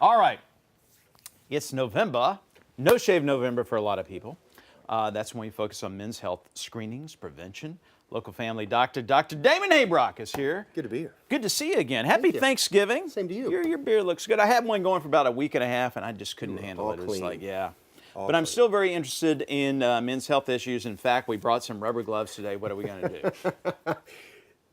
All right, it's November, No Shave November for a lot of people. That's when we focus on men's health screenings, prevention. Local family doctor, Dr. Damon Heybrock is here. Good to be here. Good to see you again. Happy Thanksgiving. Same to you. Your beard looks good. I had one going for about a week and a half, and I just couldn't handle it. Clean. It's like, yeah. All But I'm clean. still very interested in men's health issues. In fact, we brought some rubber gloves today. What are we going to do?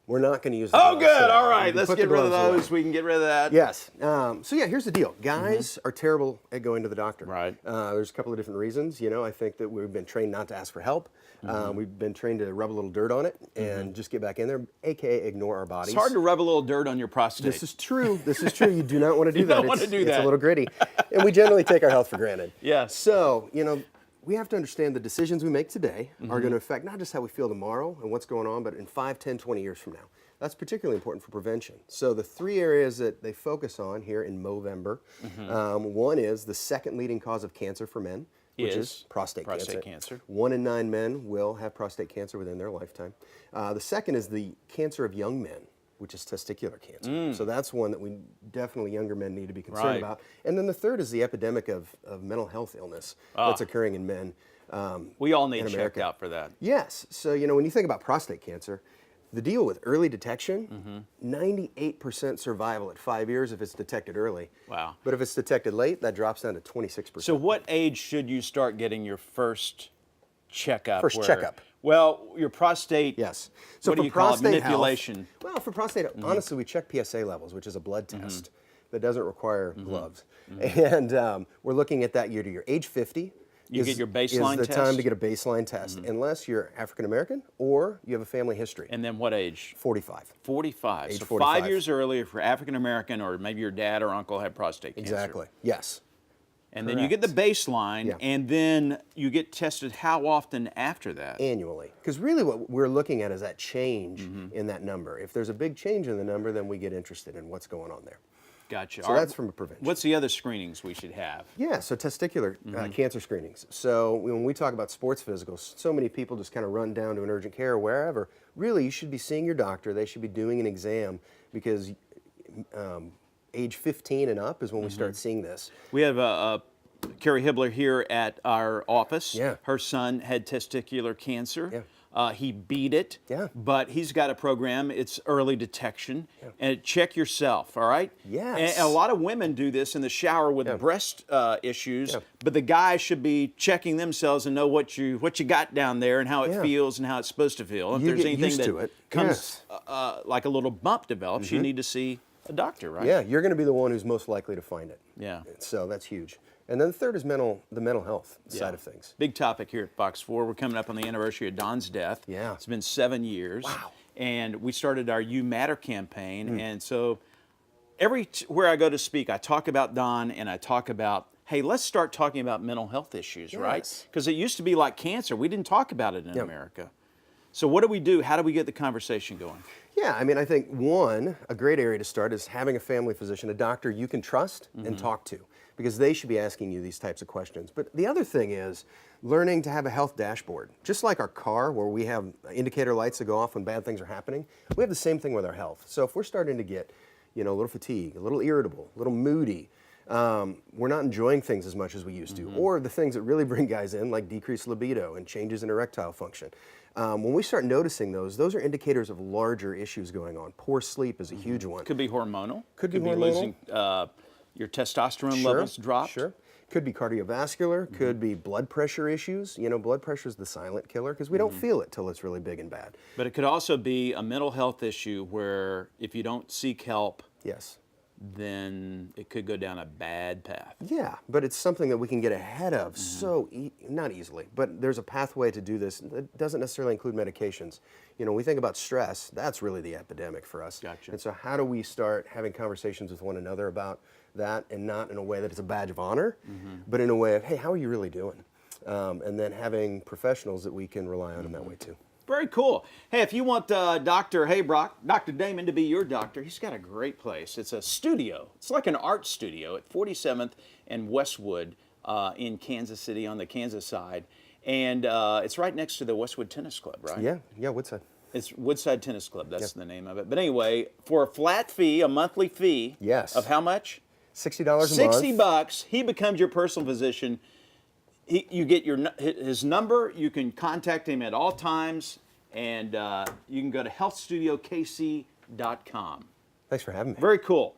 We're not going to use the Oh, gloves good. today. All right. We can Let's put get the rid of gloves those. away. We can get rid of that. Yes. So yeah, here's the deal. Guys are terrible at going to the doctor. Right. There's a couple of different reasons. You know, I think that we've been trained not to ask for help. We've been trained to rub a little dirt on it and just get back in there, aka ignore our bodies. It's hard to rub a little dirt on your prostate. This is true. This is true. You do not want to do that. don't want to do It's that. a little gritty. And we generally take our health for granted. Yes. So, you know, we have to understand the decisions we make today are going to affect not just how we feel tomorrow and what's going on, but in 5, 10, 20 years from now. That's particularly important for prevention. So the 3 areas that they focus on here in Movember, one is the second leading cause of cancer for men, which is prostate cancer. 1 in 9 men will have prostate cancer within their lifetime. The second is the cancer of young men, which is testicular cancer. So that's one that we definitely younger men need to be concerned about. And then the third is the epidemic of mental health illness that's occurring in men. We all need in checked America. out for that. Yes. So, you know, when you think about prostate cancer, the deal with early detection, 98% survival at 5 years if it's detected early. Wow. But if it's detected late, that drops down to 26%. So what age should you start getting your first checkup? First checkup. Well, your prostate. Yes. So what for do you call it? prostate health- Manipulation. well, for prostate, honestly, we check PSA levels, which is a blood test that doesn't require gloves. And we're looking at that year to year. Age 50 You get your baseline is the test? time to get a baseline test, unless you're African American or you have a family history. And then what age? 45. 45. Age So 45. 5 years earlier, if you're African American or maybe your dad or uncle had prostate cancer. Exactly. Yes. And then you get the baseline, Yeah. and then you get tested how often after that? Annually. Because really what we're looking at is that change in that number. If there's a big change in the number, then we get interested in what's going on there. Gotcha. So All right. that's from a prevention. What's the other screenings we should have? Yeah, so testicular cancer screenings. So when we talk about sports physicals, so many people just kind of run down to an urgent care or wherever. Really, you should be seeing your doctor. They should be doing an exam because age 15 and up is when we start seeing this. We have Carrie Hibbler here at our office. Yeah. Her son had testicular cancer. Yeah. He beat it. Yeah. But he's got a program. It's early detection. And check yourself, all right? Yes. And a lot of women do this in the shower with breast issues. Yeah. But the guys should be checking themselves and know what you got down there and how it feels and how it's supposed to feel. If You there's get anything used that to it. comes like a little bump develops, you need to see a doctor, right? Yeah, you're going to be the one who's most likely to find it. Yeah. So that's huge. And then the third is the mental health side of things. Big topic here at FOX4. We're coming up on the anniversary of Don's death. Yeah. It's been 7 years. Wow. And we started our You Matter campaign. And so where I go to speak, I talk about Don and I talk about, hey, let's start talking about mental health issues, right? Yes. Because it used to be like cancer. We didn't talk about it in America. So what do we do? How do we get the conversation going? Yeah, I mean, I think a great area to start is having a family physician, a doctor you can trust and talk to, because they should be asking you these types of questions. But the other thing is learning to have a health dashboard. Just like our car, where we have indicator lights that go off when bad things are happening, we have the same thing with our health. So if we're starting to get, you know, a little fatigue, a little irritable, a little moody, we're not enjoying things as much as we used to, or the things that really bring guys in, like decreased libido and changes in erectile function. When we start noticing those are indicators of larger issues going on. Poor sleep is a huge one. Could be hormonal. Could be losing your testosterone levels dropped. Sure. Could be cardiovascular, could be blood pressure issues. You know, blood pressure is the silent killer because we don't feel it till it's really big and bad. But it could also be a mental health issue where if you don't seek help, Yes. then it could go down a bad path. Yeah, but it's something that we can get ahead of not easily, but there's a pathway to do this that doesn't necessarily include medications. You know, when we think about stress, that's really the epidemic for us. Gotcha. And so how do we start having conversations with one another about that, and not in a way that it's a badge of honor, but in a way of, hey, how are you really doing? And then having professionals that we can rely on in that way too. Very cool. Hey, if you want Dr. Heybrock, Dr. Damon, to be your doctor, he's got a great place. It's a studio. It's like an art studio at 47th and Westwood in Kansas City on the Kansas side. And it's right next to the Westwood Tennis Club, right? Yeah, Woodside. It's Woodside Tennis Club. That's the name of it. But anyway, for a flat fee, a monthly fee Yes. of how much? $60 a month. 60 bucks. He becomes your personal physician. You get his number. You can contact him at all times, and you can go to healthstudiokc.com. Thanks for having me. Very cool.